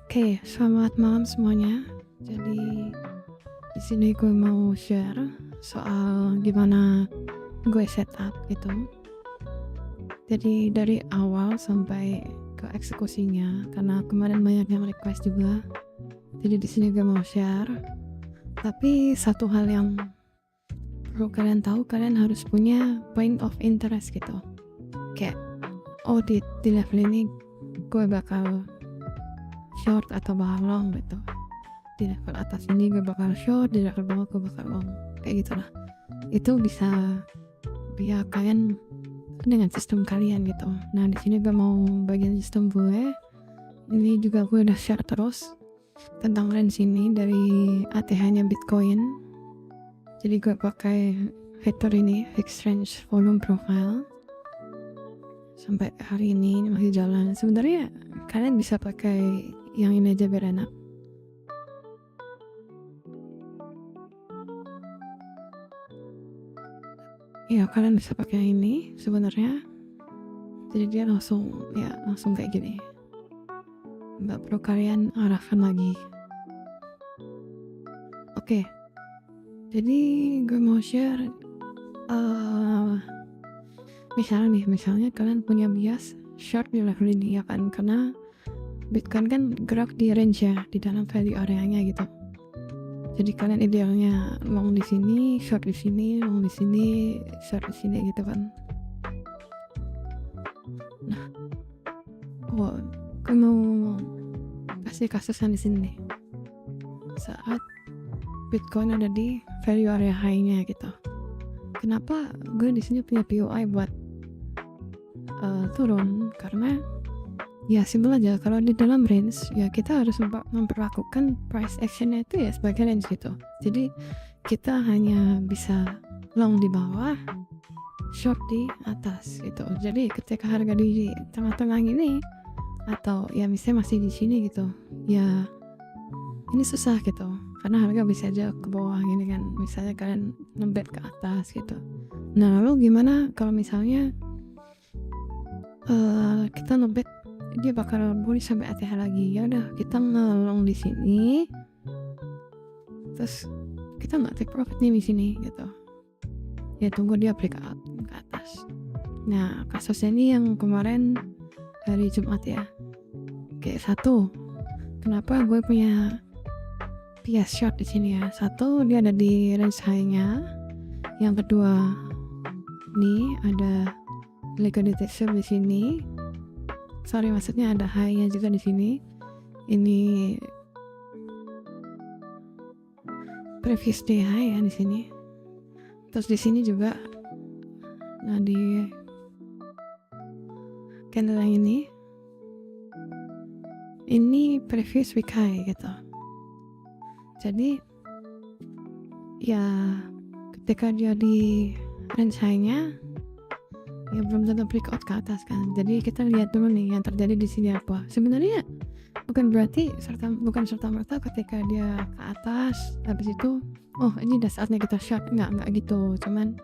Oke, selamat malam semuanya. Jadi di sini gue mau share soal gimana gue setup gitu. Jadi dari awal sampai ke eksekusinya, karena kemarin banyak yang request juga. Jadi di sini gue mau share. Tapi satu hal yang perlu kalian tahu, kalian harus punya point of interest gitu. Kayak, oh di level ini gue bakal short atau long gitu. Di level atas ini gue bakal short, di level bawah gue bakal long, kayak gitulah. Itu bisa biar kalian dengan sistem kalian gitu. Nah di sini gue mau bagian sistem gue. Ini juga gue udah share terus tentang range ini dari ATH-nya Bitcoin. Jadi gue pakai fitur ini, fixed range volume profile. Sampai hari ini masih jalan. Sebenarnya kalian bisa pakai yang ini aja biar enak. Ya kalian bisa pakai ini sebenarnya. Jadi dia langsung kayak gini. Nggak perlu kalian arahkan lagi. Oke. Jadi gue mau share misalnya kalian punya bias short di level ini ya kan, karena Bitcoin kan gerak di range ya, di dalam value areanya gitu. Jadi kalian idealnya long di sini, short di sini, long di sini, short di sini gitu kan. Nah, gue mau kasih kasusan di sini nih. Saat Bitcoin ada di value area high-nya gitu. Kenapa gue di sini punya POI buat turun? Karena ya simpel aja, kalau di dalam range ya kita harus memperlakukan price actionnya itu ya sebagai range gitu. Jadi kita hanya bisa long di bawah, short di atas gitu. Jadi ketika harga di tengah-tengah ini atau ya misalnya masih di sini gitu, ya ini susah gitu karena harga bisa aja ke bawah gini kan, misalnya kalian ngebet ke atas gitu. Nah lalu gimana kalau misalnya kita ngebet dia bakal bullish sampai ATH lagi? Ya udah kita ngelong di sini, terus kita nggak take profit nih di sini gitu, ya tunggu dia break out ke atas. Nah kasusnya ini yang kemarin hari Jumat ya. Kayak satu, kenapa gue punya bias short di sini ya? Satu, dia ada di range high-nya. Yang kedua, nih ada liquidity swap di sini. Maksudnya ada high-nya juga di sini. Ini previous day high ya di sini. Terus di sini juga, nah di candle yang ini previous week high gitu. Jadi ya ketika dia di range high-nya ya belum tentu breakout ke atas kan. Jadi kita lihat dulu nih yang terjadi di sini apa. Sebenarnya bukan serta-merta ketika dia ke atas habis itu oh ini udah saatnya kita short, nggak gitu. Cuman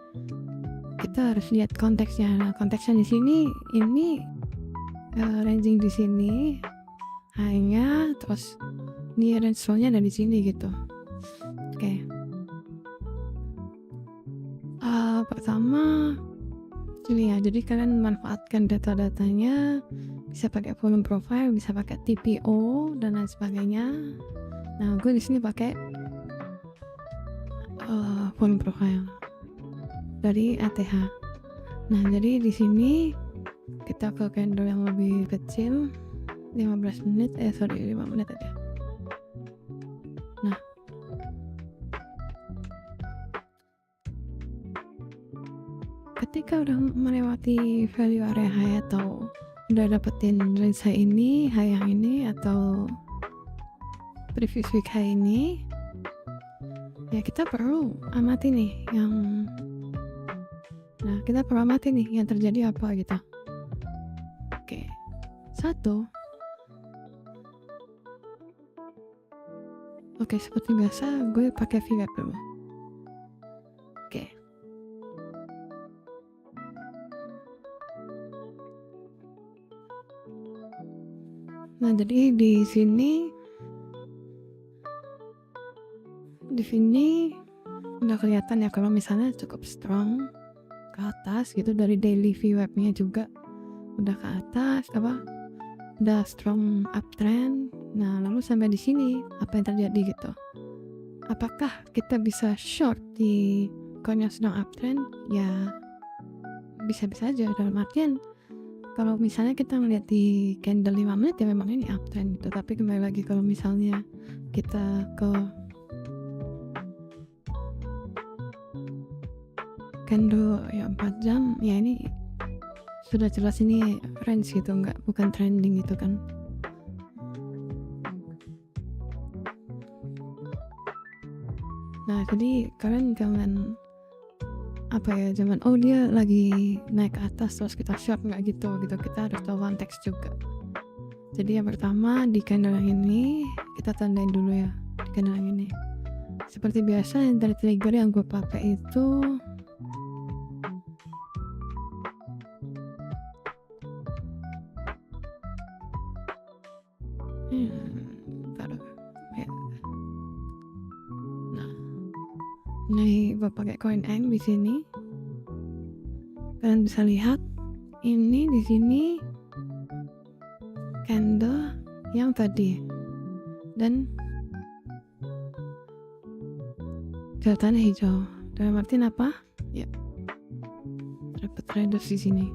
kita harus lihat konteksnya. Nah, konteksnya di sini ini ranging di sini hanya terus ini range low-nya ada di sini gitu. Oke. Pertama ini ya, jadi kalian manfaatkan data-datanya, bisa pakai volume profile, bisa pakai TPO dan lain sebagainya. Nah, gue di sini pakai volume profile dari ATH. Nah, jadi di sini kita ke candle yang lebih kecil, 5 menit aja. Nah, ketika udah melewati value area high atau udah dapetin range high ini, high yang ini atau previous week high ini, ya kita perlu amati nih yang terjadi apa gitu. Oke. Satu. Oke, seperti biasa gue pakai VWAP dulu. Oke. Nah, jadi di sini udah kelihatan ya kalau misalnya cukup strong ke atas gitu, dari daily VWAP-nya juga udah ke atas, udah strong uptrend. Nah, lalu sampai di sini apa yang terjadi gitu? Apakah kita bisa short di coin yang sedang uptrend? Ya bisa-bisa aja, dalam artian kalau misalnya kita ngeliat di candle 5 menit ya memang ini uptrend gitu. Tapi kembali lagi kalau misalnya kita ke candle ya 4 jam, ya ini sudah jelas ini range gitu, bukan trending gitu kan. Nah, jadi kalian jangan jangan dia lagi naik ke atas terus kita short, nggak gitu. Kita harus tahu konteks juga. Jadi yang pertama di candle yang ini kita tandain dulu ya, di candle yang ini. Seperti biasa yang dari trigger yang gue pakai itu Nah, gue pakai coin Eng di sini. Kalian bisa lihat ini di sini candle yang tadi, dan deltanya hijau. Dalam artian apa? Ya, dapat traders di sini.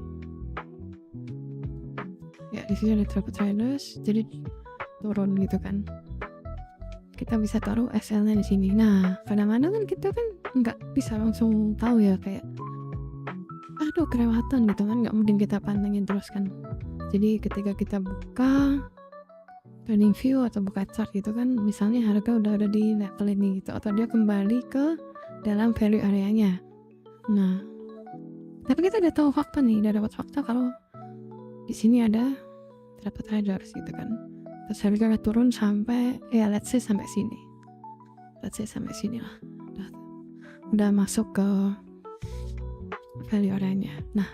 Ya, di sini ada dapat traders, jadi turun gitu kan. Kita bisa taruh SL-nya di sini. Nah, kadang-kadang kan kita kan nggak bisa langsung tahu ya, kayak aduh kelewatan gitu kan, nggak mungkin kita pantengin terus kan. Jadi ketika kita buka trading view atau buka chart gitu kan, misalnya harga udah ada di level ini gitu, atau dia kembali ke dalam value areanya. Nah, tapi kita udah tahu fakta nih, udah dapat fakta kalau di sini ada dapat traders gitu kan. Terus harga turun sampai let's say sampai sini lah, udah masuk ke value areanya. Nah,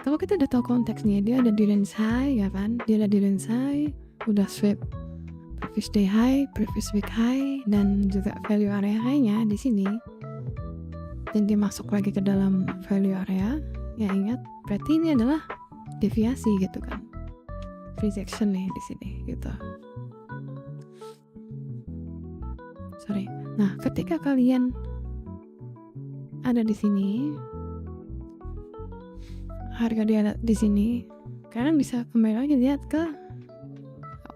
kalau kita udah tahu konteksnya, dia ada di range high ya kan, udah sweep previous day high, previous week high, dan juga value area high-nya di sini, dan dia masuk lagi ke dalam value area. Ya ingat, berarti ini adalah deviasi gitu kan, rejection nih di sini gitu. Nah, ketika kalian ada di sini, harga dia ada di sini, kalian bisa kembali lagi lihat ke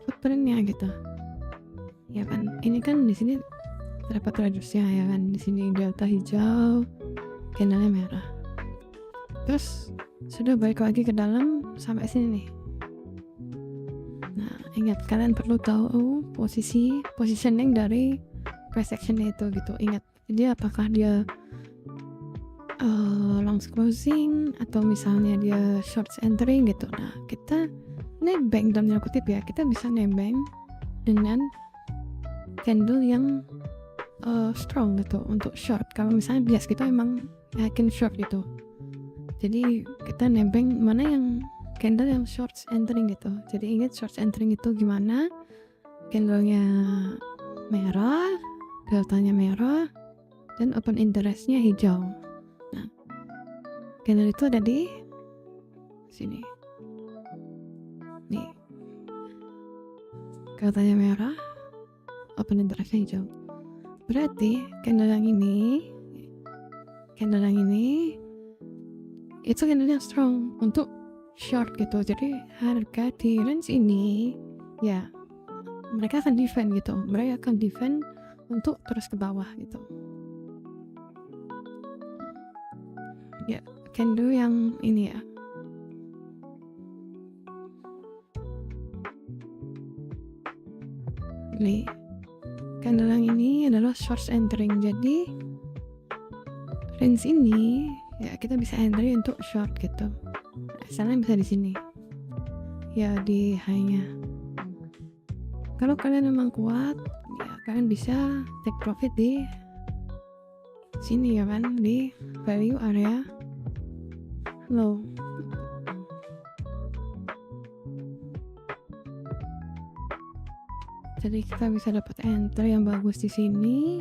footprintnya gitu, ya kan. Ini kan di sini terdapat tradersnya ya kan, di sini delta hijau, candlenya merah, terus sudah balik lagi ke dalam sampai sini nih. Nah, ingat, kalian perlu tahu positioning dari price actionnya itu gitu. Ingat, dia apakah dia long closing atau misalnya dia short entering gitu. Nah, kita nebeng dalam kutip ya, kita bisa nebeng dengan candle yang strong gitu untuk short. Kalau misalnya bias kita emang yakin short gitu, jadi kita nebeng mana yang candle yang short entering gitu. Jadi ingat, short entering itu gimana? Candlenya merah, deltanya merah, dan open interestnya hijau. Nah, candle itu ada di sini nih, deltanya merah, open interestnya hijau. Berarti candle yang ini itu candle yang strong untuk short gitu. Jadi harga di range ini ya mereka akan defend gitu, untuk terus ke bawah gitu. Ya, candle yang ini ya, ini candle yang ini adalah short entering. Jadi range ini ya kita bisa entry untuk short gitu. Misalnya bisa di sini ya, di high-nya. Kalau kalian memang kuat ya, kalian bisa take profit di sini ya kan, di value area low. Jadi kita bisa dapat entry yang bagus di sini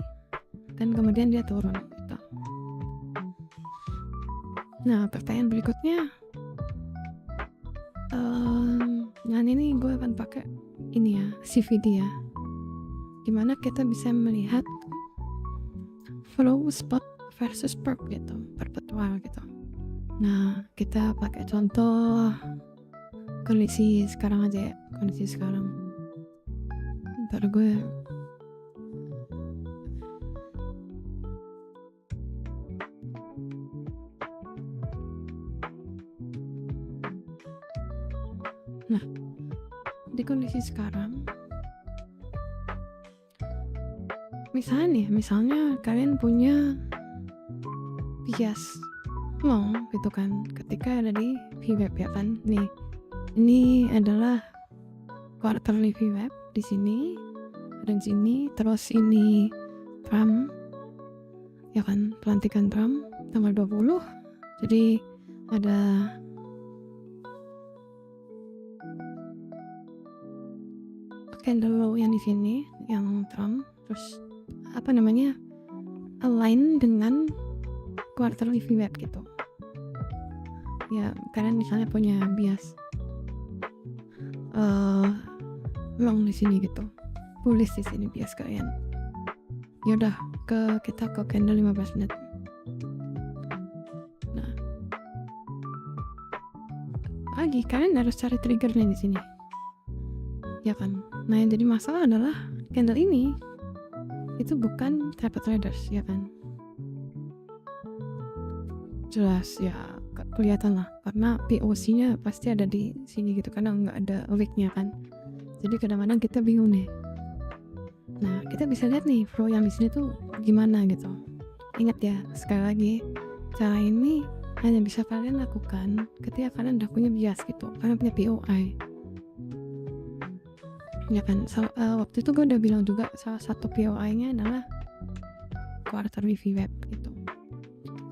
dan kemudian dia turun gitu. Nah, pertanyaan berikutnya, nah ini gue akan pakai ini ya, CVD ya, gimana kita bisa melihat flow spot versus perp gitu, perpetual gitu. Nah, kita pakai contoh kondisi sekarang aja ya, kondisi sekarang. Ntar gue nah, di kondisi sekarang misalnya kalian punya bias long gitu kan, ketika ada di VWAP ya kan. Nih, ini adalah quarterly VWAP di sini dan sini, terus ini Trump ya kan, pelantikan Trump tanggal 20. Jadi ada candle low yang di sini yang Trump, terus align dengan quarterly VWAP gitu ya. Kalian misalnya punya bias long di sini gitu, bullish di sini bias kalian. Yaudah, kita ke candle 15 menit. Nah, lagi kalian harus cari triggernya di sini ya kan. Nah, yang jadi masalah adalah candle ini itu bukan type traders ya kan. Jelas ya, kelihatan lah karena POC-nya pasti ada di sini gitu, karena nggak ada wick-nya kan. Jadi kadang-kadang kita bingung nih. Nah, kita bisa lihat nih flow yang di sini tuh gimana gitu. Ingat ya, sekali lagi, cara ini hanya bisa kalian lakukan ketika kalian udah punya bias gitu, kalian punya POI ya kan. Waktu itu gue udah bilang juga salah satu POI-nya adalah quarterly VWAP gitu.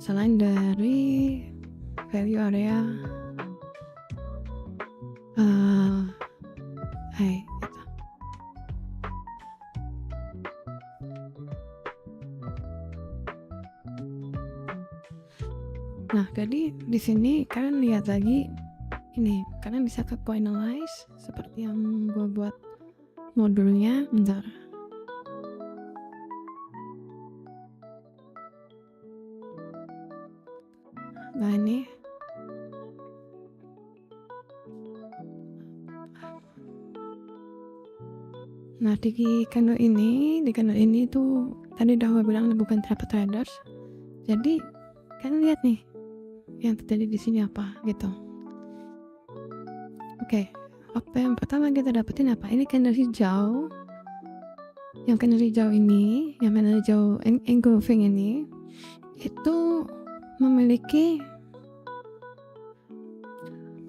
Selain dari value area high gitu. Nah, jadi di sini kalian lihat lagi ini, kalian bisa ke Coinalyze seperti yang gue buat modulnya. Bentar. Nah, ini nah di candle ini tuh tadi udah gue bilang bukan trap traders. Jadi kalian lihat nih yang terjadi di sini apa gitu. Oke, apa yang pertama kita dapetin apa? Ini candle hijau. Yang candle hijau ini, yang candle hijau engulfing ini itu memiliki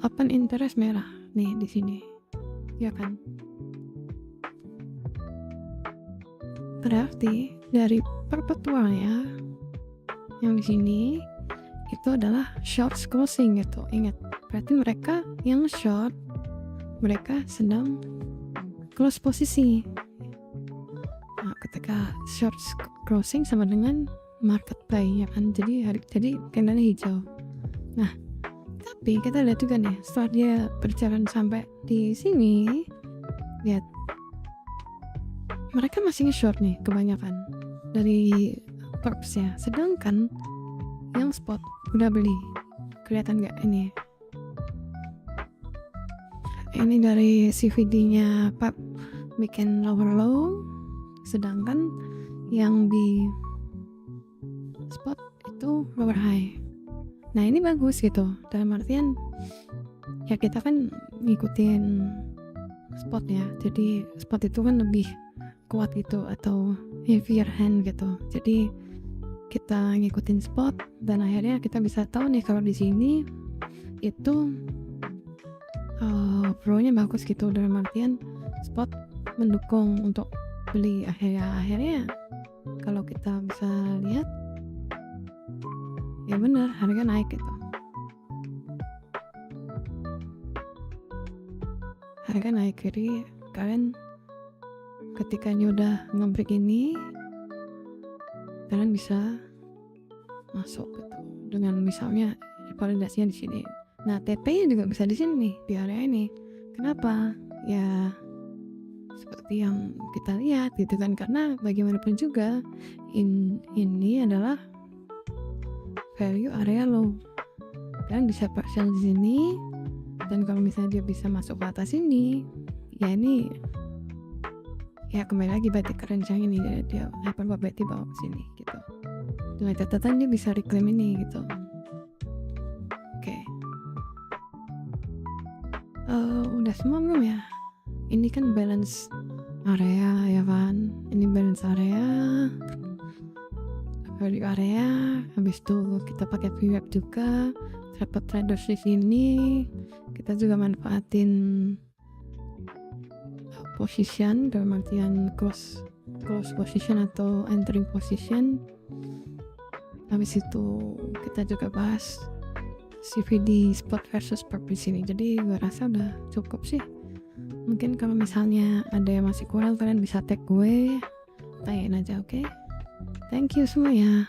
open interest merah nih di sini, ya kan? Berarti dari perpetualnya yang di sini itu adalah short closing gitu. Ingat, berarti mereka yang short, mereka sedang close posisi. Nah, ketika short closing sama dengan market buy ya kan. Jadi candlenya hijau. Nah, tapi kita lihat juga nih, setelah dia berjalan sampai di sini, lihat mereka masih nge-short nih kebanyakan dari perps ya. Sedangkan yang spot udah beli. Kelihatan nggak ini? Ini dari CVD-nya Pap bikin lower low, sedangkan yang di spot itu lower high. Nah, ini bagus gitu, dalam artian ya kita kan ngikutin spot ya, jadi spot itu kan lebih kuat gitu atau heavier hand gitu. Jadi kita ngikutin spot dan akhirnya kita bisa tahu nih kalau di sini itu flow-nya bagus gitu, dalam artian spot mendukung untuk beli. Akhirnya kalau kita bisa lihat ya benar, harga naik gitu, harga naik. Jadi kalian ketika ini udah ngebreak ini, kalian bisa masuk gitu dengan misalnya validasinya di sini. Nah, TP-nya juga bisa di sini nih, di area ini. Kenapa? Ya seperti yang kita lihat gitu kan, karena bagaimanapun juga ini adalah value area low. Kalian bisa partial di sini, dan kalau misalnya dia bisa masuk ke atas ini, ya ini ya kembali lagi berarti ke rencana ini, dia probability bawa ke sini gitu. Dengan catatan dia bisa reclaim ini gitu. Oke. Udah semua belum ya? Ini kan balance area ya kan? Ini balance area, value area. Habis itu kita pakai VWAP juga. Dapat traders di sini. Kita juga manfaatin position dalam artian close position atau entering position. Habis itu kita juga bahas CVD spot versus perp di sini. Jadi gue rasa udah cukup sih. Mungkin kalau misalnya ada yang masih kurang, kalian bisa tag gue, tanyain aja, oke? Thank you semua ya.